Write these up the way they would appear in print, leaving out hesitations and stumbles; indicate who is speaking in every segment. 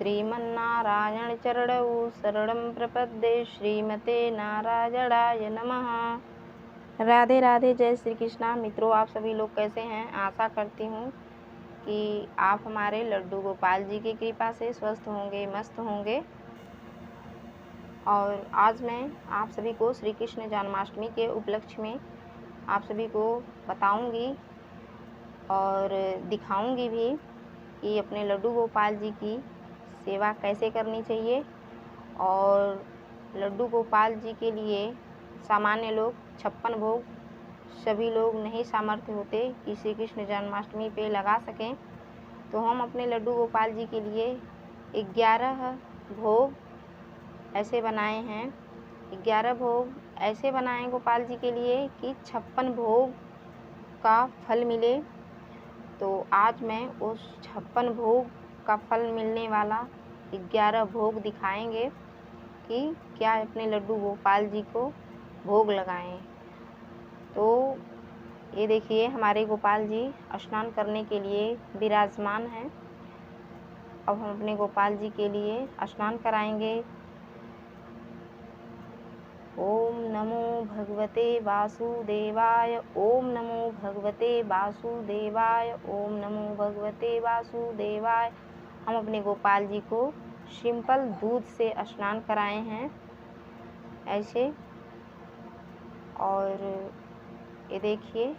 Speaker 1: श्रीमन्नारायण चरणौ शरणं प्रपद्ये श्रीमते नारायणाय नमः। राधे राधे, जय श्री कृष्णा। मित्रों, आप सभी लोग कैसे हैं? आशा करती हूँ कि आप हमारे लड्डू गोपाल जी की कृपा से स्वस्थ होंगे, मस्त होंगे। और आज मैं आप सभी को श्री कृष्ण जन्माष्टमी के उपलक्ष्य में आप सभी को बताऊंगी और दिखाऊंगी भी कि अपने लड्डू गोपाल जी की सेवा कैसे करनी चाहिए। और लड्डू गोपाल जी के लिए सामान्य लोग 56 भोग सभी लोग नहीं सामर्थ्य होते कि श्री कृष्ण जन्माष्टमी पे लगा सकें, तो हम अपने लड्डू गोपाल जी के लिए 11 भोग ऐसे बनाए हैं। 11 भोग ऐसे बनाए गोपाल जी के लिए कि 56 भोग का फल मिले। तो आज मैं उस 56 भोग का फल मिलने वाला 11 भोग दिखाएंगे कि क्या अपने लड्डू गोपाल जी को भोग लगाएं। तो ये देखिए, हमारे गोपाल जी स्नान करने के लिए विराजमान हैं। अब हम अपने गोपाल जी के लिए स्नान कराएंगे। ओम नमो भगवते वासुदेवाय, ओम नमो भगवते वासुदेवाय, ओम नमो भगवते वासुदेवाय। हम अपने गोपाल जी को सिंपल दूध से स्नान कराए हैं ऐसे। और ये देखिए,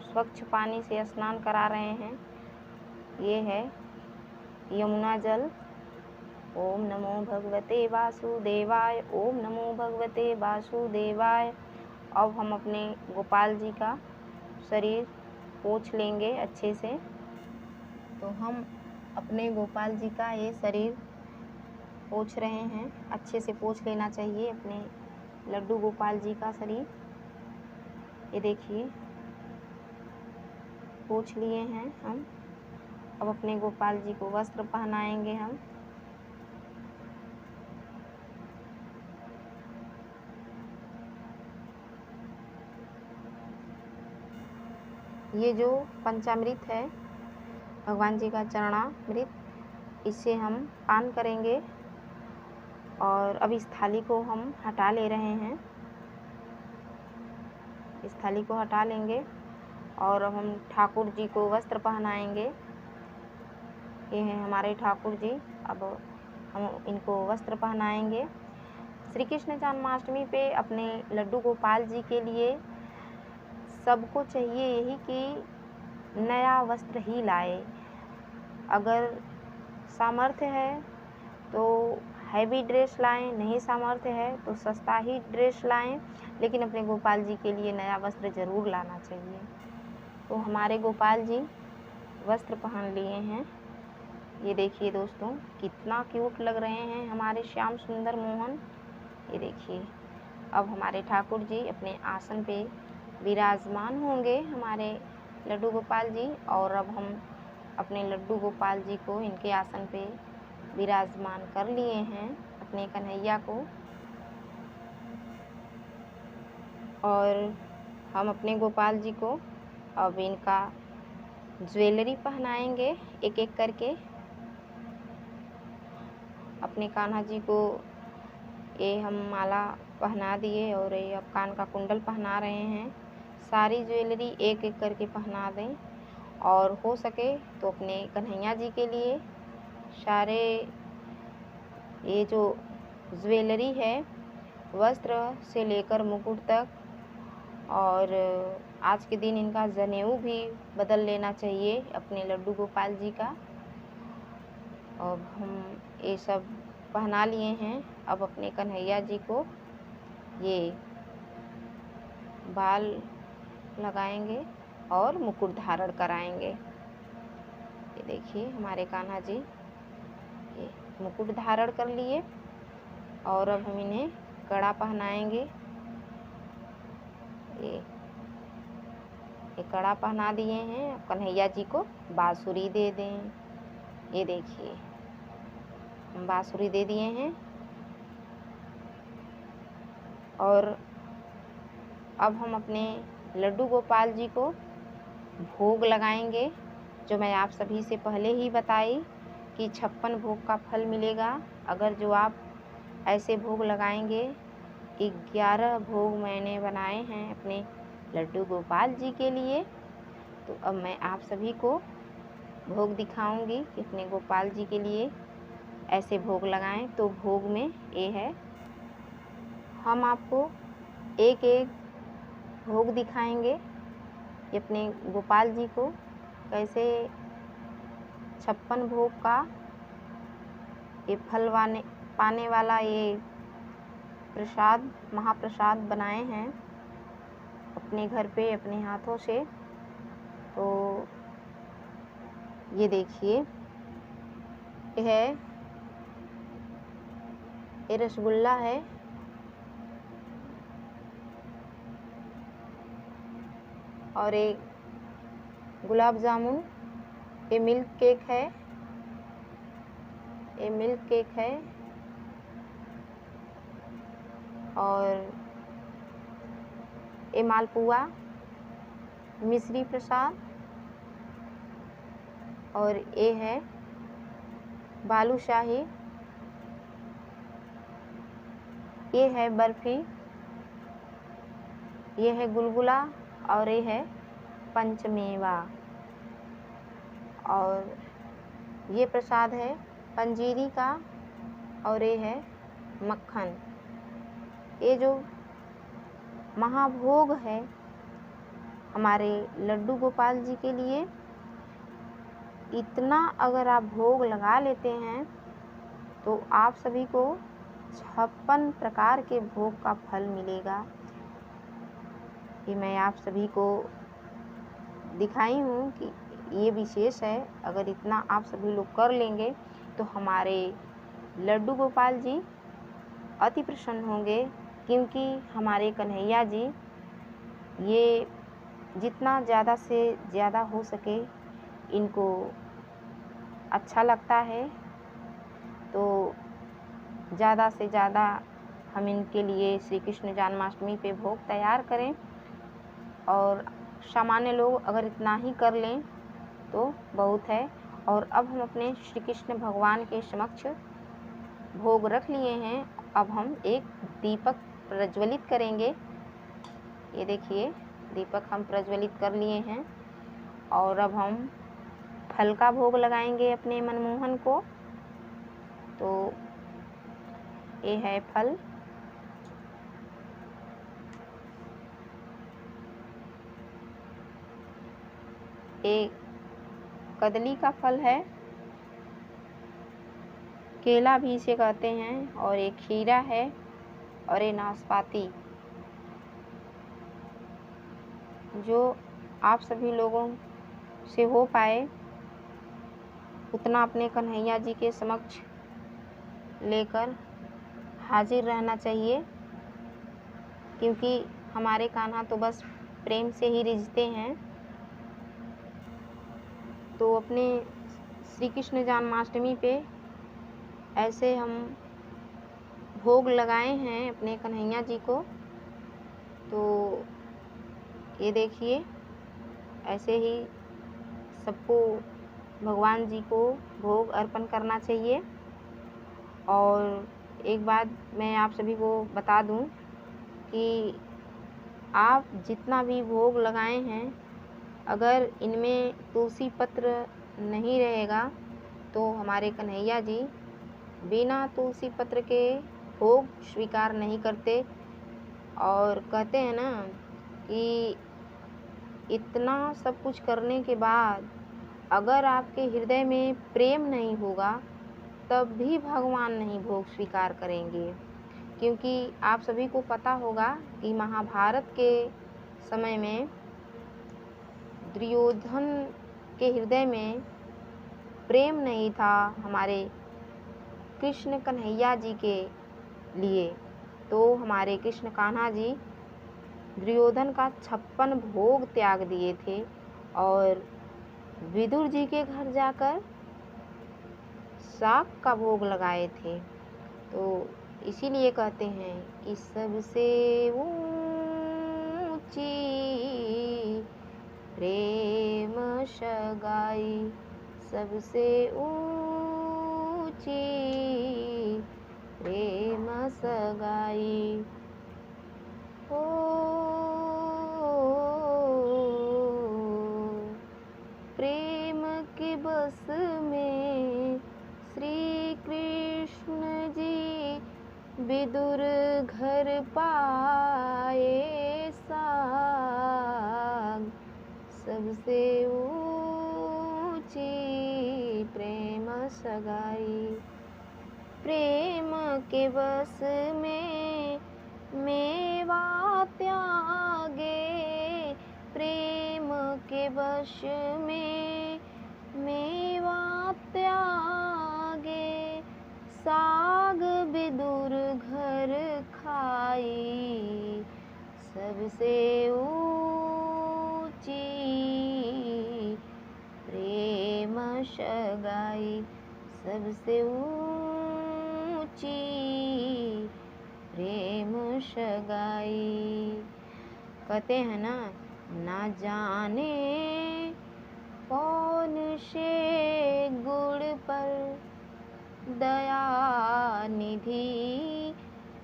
Speaker 1: स्वच्छ पानी से स्नान करा रहे हैं। ये है यमुना जल। ओम नमो भगवते वासुदेवाय, ओम नमो भगवते वासुदेवाय। अब हम अपने गोपाल जी का शरीर पोंछ लेंगे अच्छे से। तो हम अपने गोपाल जी का ये शरीर पोंछ रहे हैं। अच्छे से पोंछ लेना चाहिए अपने लड्डू गोपाल जी का शरीर। ये देखिए, पोंछ लिए हैं हम। अब अपने गोपाल जी को वस्त्र पहनाएंगे हम। ये जो पंचामृत है, भगवान जी का चरणामृत, इससे हम पान करेंगे। और अब इस थाली को हम हटा ले रहे हैं। इस थाली को हटा लेंगे और अब हम ठाकुर जी को वस्त्र पहनाएंगे। ये हैं हमारे ठाकुर जी। अब हम इनको वस्त्र पहनाएंगे। श्री कृष्ण जन्माष्टमी पे अपने लड्डू गोपाल जी के लिए सबको चाहिए यही कि नया वस्त्र ही लाए। अगर सामर्थ्य है तो हैवी ड्रेस लाएं, नहीं सामर्थ्य है तो सस्ता ही ड्रेस लाएं, लेकिन अपने गोपाल जी के लिए नया वस्त्र ज़रूर लाना चाहिए। तो हमारे गोपाल जी वस्त्र पहन लिए हैं। ये देखिए दोस्तों, कितना क्यूट लग रहे हैं हमारे श्याम सुंदर मोहन। ये देखिए, अब हमारे ठाकुर जी अपने आसन पे विराजमान होंगे, हमारे लड्डू गोपाल जी। और अब हम अपने लड्डू गोपाल जी को इनके आसन पे विराजमान कर लिए हैं, अपने कन्हैया को। और हम अपने गोपाल जी को अब इनका ज्वेलरी पहनाएंगे एक एक करके। अपने कान्हा जी को ये हम माला पहना दिए और ये अब कान का कुंडल पहना रहे हैं। सारी ज्वेलरी एक एक करके पहना दें। और हो सके तो अपने कन्हैया जी के लिए सारे ये जो ज्वेलरी है, वस्त्र से लेकर मुकुट तक, और आज के दिन इनका जनेऊ भी बदल लेना चाहिए अपने लड्डू गोपाल जी का। अब हम ये सब पहना लिए हैं। अब अपने कन्हैया जी को ये बाल लगाएंगे और मुकुट धारण कराएंगे। ये देखिए, हमारे कान्हा जी ये मुकुट धारण कर लिए। और अब हम इन्हें कड़ा पहनाएंगे। ये कड़ा पहना दिए हैं। अब कन्हैया जी को बांसुरी दे दें। ये देखिए, हम बांसुरी दे दिए हैं। और अब हम अपने लड्डू गोपाल जी को भोग लगाएंगे, जो मैं आप सभी से पहले ही बताई कि 56 भोग का फल मिलेगा। अगर जो आप ऐसे भोग लगाएंगे। 11 भोग मैंने बनाए हैं अपने लड्डू गोपाल जी के लिए। तो अब मैं आप सभी को भोग दिखाऊंगी कि अपने गोपाल जी के लिए ऐसे भोग लगाएं। तो भोग में ये है, हम आपको एक एक भोग दिखाएंगे कि अपने गोपाल जी को कैसे 56 भोग का ये फल पाने वाला ये प्रसाद, महाप्रसाद बनाए हैं अपने घर पे अपने हाथों से। तो ये देखिए, ये रसगुल्ला है, और एक गुलाब जामुन, ये मिल्क केक है, ये मिल्क केक है, और ये मालपुआ, मिश्री प्रसाद, और ये है बालूशाही, ये है बर्फी, ये है गुलगुला, और ये है पंचमेवा, और ये प्रसाद है पंजीरी का, और ये है मक्खन। ये जो महाभोग है हमारे लड्डू गोपाल जी के लिए, इतना अगर आप भोग लगा लेते हैं तो आप सभी को 56 प्रकार के भोग का फल मिलेगा। ये मैं आप सभी को दिखाई हूँ कि ये विशेष है। अगर इतना आप सभी लोग कर लेंगे तो हमारे लड्डू गोपाल जी अति प्रसन्न होंगे, क्योंकि हमारे कन्हैया जी ये जितना ज़्यादा से ज़्यादा हो सके इनको अच्छा लगता है। तो ज़्यादा से ज़्यादा हम इनके लिए श्री कृष्ण जन्माष्टमी पे भोग तैयार करें, और सामान्य लोग अगर इतना ही कर लें तो बहुत है। और अब हम अपने श्री कृष्ण भगवान के समक्ष भोग रख लिए हैं। अब हम एक दीपक प्रज्वलित करेंगे। ये देखिए, दीपक हम प्रज्वलित कर लिए हैं, और अब हम फल का भोग लगाएंगे अपने मनमोहन को। तो ये है फल, एक कदली का फल है, केला भी इसे कहते हैं, और एक खीरा है, और ये नाशपाती। जो आप सभी लोगों से हो पाए उतना अपने कन्हैया जी के समक्ष लेकर हाजिर रहना चाहिए, क्योंकि हमारे कान्हा तो बस प्रेम से ही रिझते हैं। तो अपने श्री कृष्ण जन्माष्टमी पे ऐसे हम भोग लगाए हैं अपने कन्हैया जी को। तो ये देखिए, ऐसे ही सबको भगवान जी को भोग अर्पण करना चाहिए। और एक बात मैं आप सभी को बता दूं कि आप जितना भी भोग लगाए हैं, अगर इनमें तुलसी पत्र नहीं रहेगा तो हमारे कन्हैया जी बिना तुलसी पत्र के भोग स्वीकार नहीं करते। और कहते हैं ना कि इतना सब कुछ करने के बाद अगर आपके हृदय में प्रेम नहीं होगा तब भी भगवान नहीं भोग स्वीकार करेंगे। क्योंकि आप सभी को पता होगा कि महाभारत के समय में दुर्योधन के हृदय में प्रेम नहीं था हमारे कृष्ण कन्हैया जी के लिए। तो हमारे कृष्ण कान्हा जी दुर्योधन का 56 भोग त्याग दिए थे, और विदुर जी के घर जाकर शाक का भोग लगाए थे। तो इसीलिए कहते हैं कि सबसे ऊंची प्रेम सगाई, सबसे ऊंची ऊंची प्रेम सगाई। ओ प्रेम की बस में श्री कृष्ण जी विदुर घर पाए साग। सबसे ऊंची प्रेम सगाई। प्रेम के बस में मेवा त्यागे, प्रेम के वश में मेवा त्यागे। साग विदुर घर खाई। सबसे ऊंची प्रेम सगाई। सबसे ऊंची प्रेम सगाई। कहते हैं ना जाने कौन से गुण पर दया निधि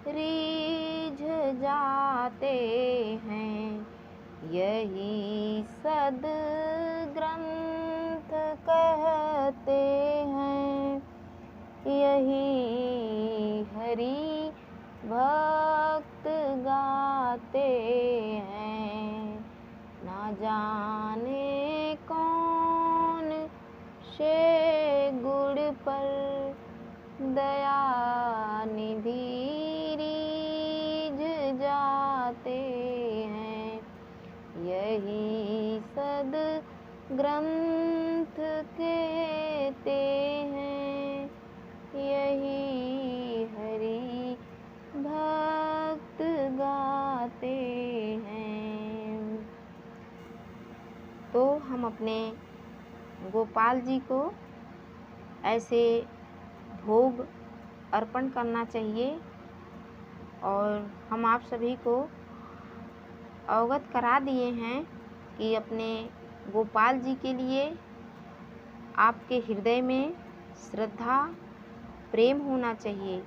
Speaker 1: रीझ जाते हैं। यही सद ग्रंथ कहते हैं। यही हरि भक्त गाते हैं। ना जाने कौन से गुण पर दया निधि रीझ जाते हैं। यही सद ग्रंथ कहते हैं। यही हरि भक्त गाते हैं। तो हम अपने गोपाल जी को ऐसे भोग अर्पण करना चाहिए। और हम आप सभी को अवगत करा दिए हैं कि अपने गोपाल जी के लिए आपके हृदय में श्रद्धा प्रेम होना चाहिए।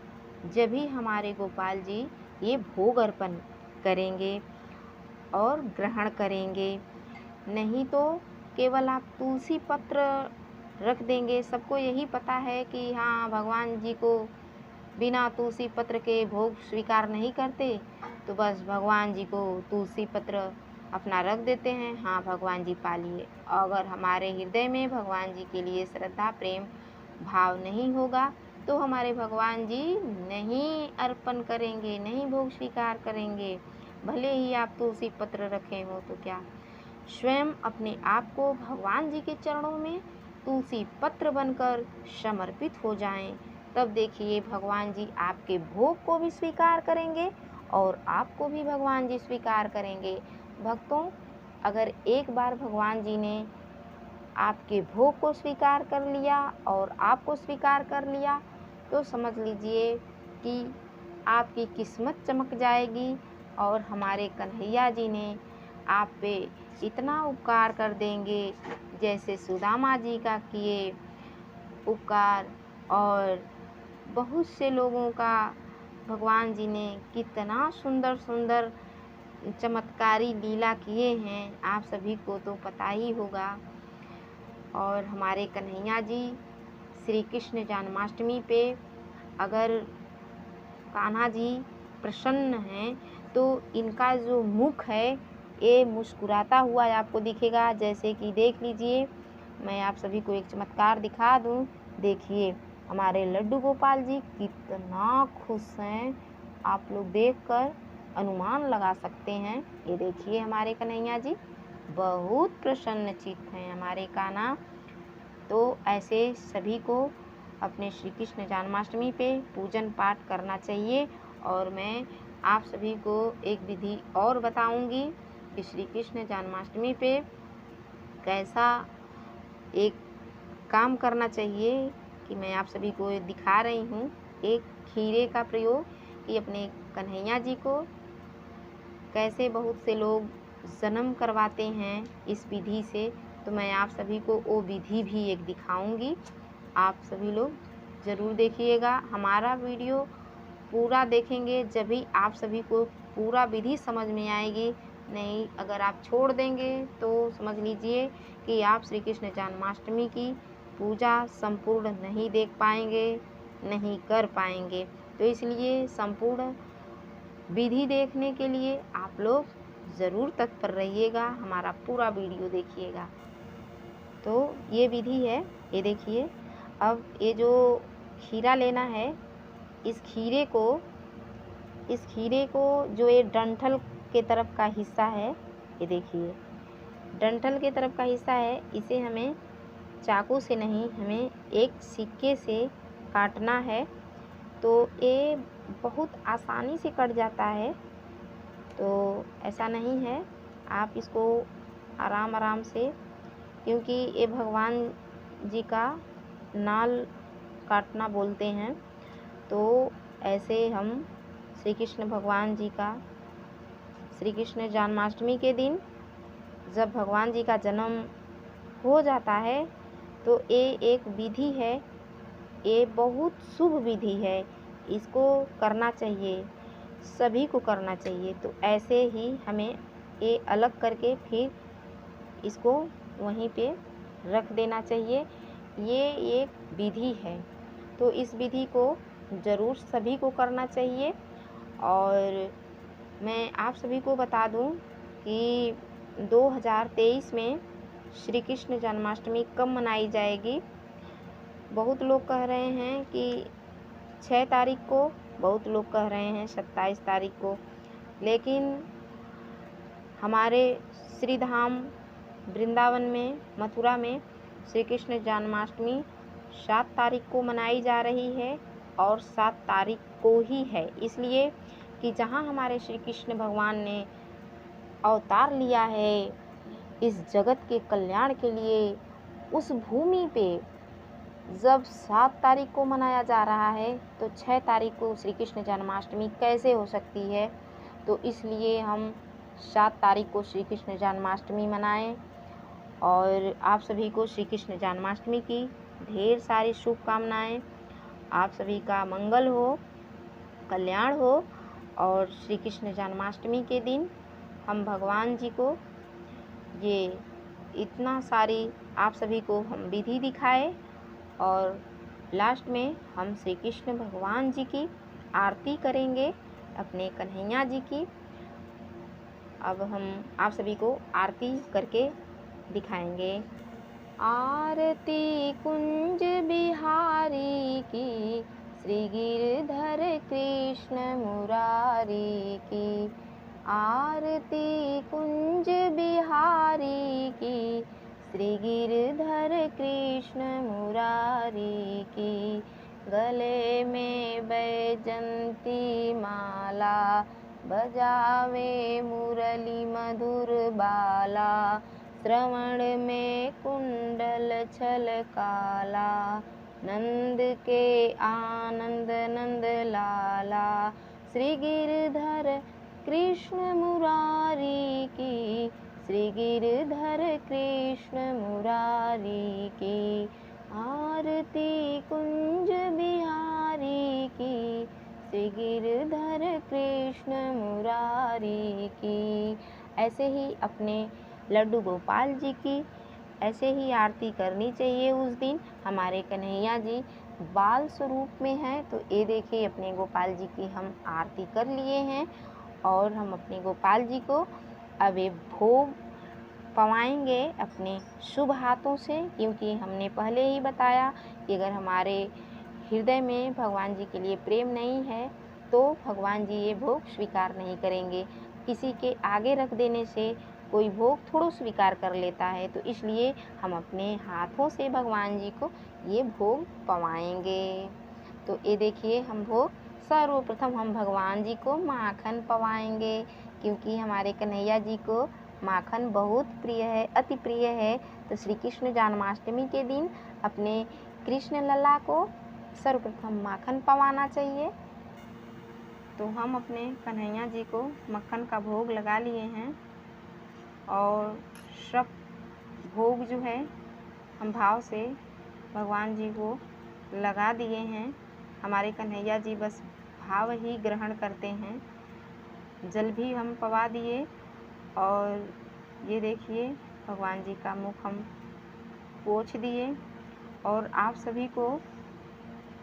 Speaker 1: जब ही हमारे गोपाल जी ये भोग अर्पण करेंगे और ग्रहण करेंगे। नहीं तो केवल आप तुलसी पत्र रख देंगे। सबको यही पता है कि हाँ, भगवान जी को बिना तुलसी पत्र के भोग स्वीकार नहीं करते। तो बस भगवान जी को तुलसी पत्र अपना रख देते हैं। हाँ, भगवान जी पालिए। अगर हमारे हृदय में भगवान जी के लिए श्रद्धा प्रेम भाव नहीं होगा तो हमारे भगवान जी नहीं अर्पण करेंगे, नहीं भोग स्वीकार करेंगे। भले ही आप तुलसी पत्र रखे हो तो क्या, स्वयं अपने आप को भगवान जी के चरणों में तुलसी पत्र बनकर समर्पित हो जाएं। तब देखिए भगवान जी आपके भोग को भी स्वीकार करेंगे और आपको भी भगवान जी स्वीकार करेंगे। भक्तों, अगर एक बार भगवान जी ने आपके भोग को स्वीकार कर लिया और आपको स्वीकार कर लिया तो समझ लीजिए कि आपकी किस्मत चमक जाएगी। और हमारे कन्हैया जी ने आप पे इतना उपकार कर देंगे जैसे सुदामा जी का किए उपकार। और बहुत से लोगों का भगवान जी ने कितना सुंदर सुंदर चमत्कारी लीला किए हैं, आप सभी को तो पता ही होगा। और हमारे कन्हैया जी श्री कृष्ण जन्माष्टमी पे अगर कान्हा जी प्रसन्न हैं तो इनका जो मुख है ये मुस्कुराता हुआ आपको दिखेगा। जैसे कि देख लीजिए, मैं आप सभी को एक चमत्कार दिखा दूं। देखिए हमारे लड्डू गोपाल जी कितना खुश हैं, आप लोग देखकर अनुमान लगा सकते हैं। ये देखिए हमारे कन्हैया जी बहुत प्रसन्नचित्त हैं, हमारे कान्हा। तो ऐसे सभी को अपने श्री कृष्ण जन्माष्टमी पे पूजन पाठ करना चाहिए। और मैं आप सभी को एक विधि और बताऊंगी कि श्री कृष्ण जन्माष्टमी पे कैसा एक काम करना चाहिए कि मैं आप सभी को दिखा रही हूँ। एक खीरे का प्रयोग कि अपने कन्हैया जी को कैसे बहुत से लोग जन्म करवाते हैं इस विधि से। तो मैं आप सभी को वो विधि भी एक दिखाऊंगी, आप सभी लोग ज़रूर देखिएगा। हमारा वीडियो पूरा देखेंगे जब भी आप सभी को पूरा विधि समझ में आएगी। नहीं, अगर आप छोड़ देंगे तो समझ लीजिए कि आप श्री कृष्ण जन्माष्टमी की पूजा संपूर्ण नहीं देख पाएंगे, नहीं कर पाएंगे। तो इसलिए संपूर्ण विधि देखने के लिए आप लोग ज़रूर तत्पर रहिएगा, हमारा पूरा वीडियो देखिएगा। तो ये विधि है, ये देखिए। अब ये जो खीरा लेना है, इस खीरे को जो ये डंठल के तरफ का हिस्सा है, ये देखिए डंठल के तरफ का हिस्सा है, इसे हमें चाकू से नहीं, हमें एक सिक्के से काटना है। तो ये बहुत आसानी से कट जाता है, तो ऐसा नहीं है, आप इसको आराम आराम से, क्योंकि ये भगवान जी का नाल काटना बोलते हैं। तो ऐसे हम श्री कृष्ण भगवान जी का, श्री कृष्ण जन्माष्टमी के दिन जब भगवान जी का जन्म हो जाता है, तो ये एक विधि है, ये बहुत शुभ विधि है, इसको करना चाहिए, सभी को करना चाहिए। तो ऐसे ही हमें ये अलग करके फिर इसको वहीं पे रख देना चाहिए। ये एक विधि है, तो इस विधि को ज़रूर सभी को करना चाहिए। और मैं आप सभी को बता दूं कि 2023 में श्री कृष्ण जन्माष्टमी कब मनाई जाएगी। बहुत लोग कह रहे हैं कि 6 तारीख को, बहुत लोग कह रहे हैं 27 तारीख को, लेकिन हमारे श्री धाम वृंदावन में, मथुरा में श्री कृष्ण जन्माष्टमी 7 तारीख को मनाई जा रही है, और 7 तारीख को ही है, इसलिए कि जहाँ हमारे श्री कृष्ण भगवान ने अवतार लिया है इस जगत के कल्याण के लिए, उस भूमि पे जब 7 तारीख को मनाया जा रहा है, तो 6 तारीख को श्री कृष्ण जन्माष्टमी कैसे हो सकती है। तो इसलिए हम 7 तारीख को श्री कृष्ण जन्माष्टमी मनाएं। और आप सभी को श्री कृष्ण जन्माष्टमी की ढेर सारी शुभकामनाएं। आप सभी का मंगल हो, कल्याण हो। और श्री कृष्ण जन्माष्टमी के दिन हम भगवान जी को ये इतना सारी आप सभी को हम विधि दिखाए, और लास्ट में हम श्री कृष्ण भगवान जी की आरती करेंगे, अपने कन्हैया जी की। अब हम आप सभी को आरती करके दिखाएंगे। आरती कुंज बिहारी की, श्री गिरधर कृष्ण मुरारी की। आरती कुंज बिहारी की, श्री गिरधर कृष्ण मुरारी की। गले में बैजंती माला, बजावे मुरली मधुर बाला। श्रवण में कुंडल छलकाला, नंद के आनंद नंद लाला। श्री गिरधर कृष्ण मुरारी की, श्री गिरधर कृष्ण मुरारी की। आरती कुंज बिहारी की, श्री गिरधर कृष्ण मुरारी की। ऐसे ही अपने लड्डू गोपाल जी की ऐसे ही आरती करनी चाहिए। उस दिन हमारे कन्हैया जी बाल स्वरूप में हैं, तो ये देखिए अपने गोपाल जी की हम आरती कर लिए हैं। और हम अपने गोपाल जी को अब ये भोग पवाएंगे अपने शुभ हाथों से, क्योंकि हमने पहले ही बताया कि अगर हमारे हृदय में भगवान जी के लिए प्रेम नहीं है, तो भगवान जी ये भोग स्वीकार नहीं करेंगे। किसी के आगे रख देने से कोई भोग थोड़ा स्वीकार कर लेता है, तो इसलिए हम अपने हाथों से भगवान जी को ये भोग पवाएंगे। तो ये देखिए हम भोग, सर्वप्रथम हम भगवान जी को माखन पवाएंगे, क्योंकि हमारे कन्हैया जी को माखन बहुत प्रिय है, अति प्रिय है। तो श्री कृष्ण जन्माष्टमी के दिन अपने कृष्ण लला को सर्वप्रथम माखन पवाना चाहिए। तो हम अपने कन्हैया जी को मक्खन का भोग लगा लिए हैं, और सब भोग जो है हम भाव से भगवान जी को लगा दिए हैं। हमारे कन्हैया जी बस भाव ही ग्रहण करते हैं। जल भी हम पवा दिए और ये देखिए भगवान जी का मुख हम पोंछ दिए। और आप सभी को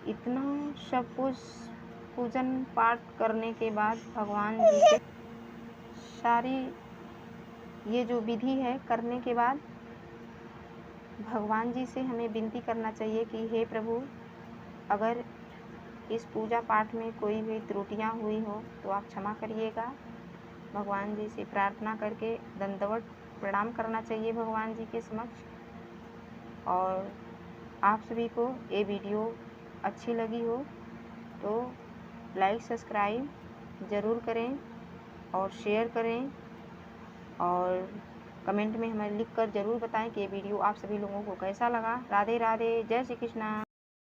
Speaker 1: इतना सब कुछ पूजन पाठ करने के बाद भगवान जी के सारी ये जो विधि है करने के बाद भगवान जी से हमें विनती करना चाहिए कि हे प्रभु, अगर इस पूजा पाठ में कोई भी त्रुटियां हुई हो तो आप क्षमा करिएगा। भगवान जी से प्रार्थना करके दंडवत प्रणाम करना चाहिए भगवान जी के समक्ष। और आप सभी को ये वीडियो अच्छी लगी हो तो लाइक सब्सक्राइब ज़रूर करें और शेयर करें और कमेंट में हमें लिखकर ज़रूर बताएं कि ये वीडियो आप सभी लोगों को कैसा लगा। राधे राधे, जय श्री कृष्णा।